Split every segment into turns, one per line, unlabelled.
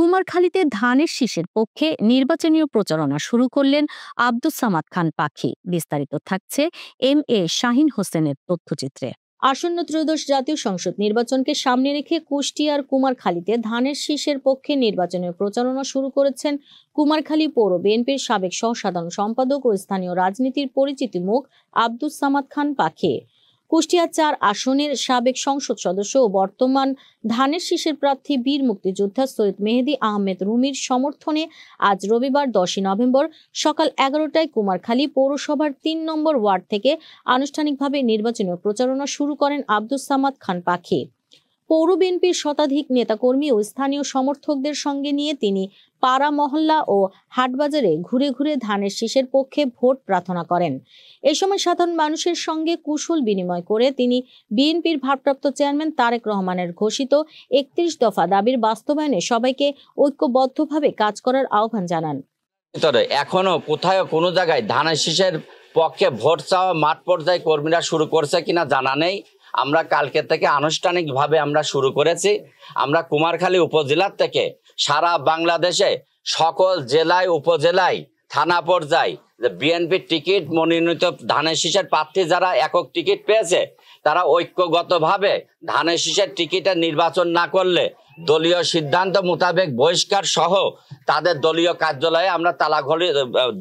কুমারখালীতে ধানের শীষের পক্ষে নির্বাচনী প্রচারণা শুরু করলেন আব্দুস সামাদ খান পাখি। বিস্তারিত থাকছে এম এ শাহিন হোসেনের তথ্যচিত্রে। আসন্ন ত্রয়োদশ জাতীয় সংসদ নির্বাচনকে সামনে রেখে কুষ্টিয়ার কুমারখালীতে ধানের শীষের পক্ষে নির্বাচনী প্রচারণা শুরু করেছেন কুমারখালী পৌর বিএনপির সাবেক সহ-সাধারণ সম্পাদক ও স্থানীয় রাজনীতির পরিচিতি মুখ আব্দুস সামাদ খান পাখি। কুষ্টিয়া ৪ আসনের সাবেক সংসদ সদস্য ও বর্তমান ধানের শীষের প্রার্থী বীর মুক্তিযোদ্ধা সৈয়দ মেহেদী আহমেদ রুমির সমর্থনে আজ রবিবার ১০ নভেম্বর সকাল ১১টায় কুমারখালী পৌরসভার ৩ নম্বর ওয়ার্ড থেকে আনুষ্ঠানিকভাবে নির্বাচনী প্রচারণা শুরু করেন আব্দুস সামাদ খান পাখি। পৌর বিএনপির শতাধিক নেতাকর্মী ও স্থানীয় সমর্থকদের সঙ্গে নিয়ে তিনি পাড়া মহল্লা ও হাটবাজারে ঘুরে ঘুরে ধানের শীষের পক্ষে ভোট প্রার্থনা করেন। এই সময় সাধারণ মানুষের সঙ্গে কুশল বিনিময় করে তিনি বিএনপির ভারপ্রাপ্ত চেয়ারম্যান তারেক রহমানের ঘোষিত ৩১ দফা দাবির বাস্তবায়নে সবাইকে ঐক্যবদ্ধভাবে কাজ করার আহ্বান জানান।
এখনো কোথাও কোনো জায়গায় ধানের শীষের পক্ষে ভোট চাওয়া মাঠ পর্যায়ে কর্মীরা শুরু করছে কিনা জানা নেই। আমরা কালকে থেকে আনুষ্ঠানিকভাবে আমরা শুরু করেছি। আমরা কুমারখালী উপজেলার থেকে সারা বাংলাদেশে সকল জেলায় উপজেলায় থানা পর্যায়ে বিএনপি টিকিট মনোনীত ধানের শীষের প্রার্থী যারা একক টিকিট পেয়েছে তারা ঐক্যগতভাবে ধানের শীষের টিকিটের নির্বাচন না করলে দলীয় সিদ্ধান্ত মোতাবেক বহিষ্কার সহ তাদের দলীয় কার্যালয়ে আমরা তালা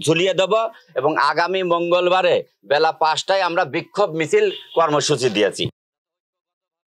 ঝুলিয়ে দেব এবং আগামী মঙ্গলবারে বেলা ৫টায় আমরা বিক্ষোভ মিছিল কর্মসূচি দিয়েছি।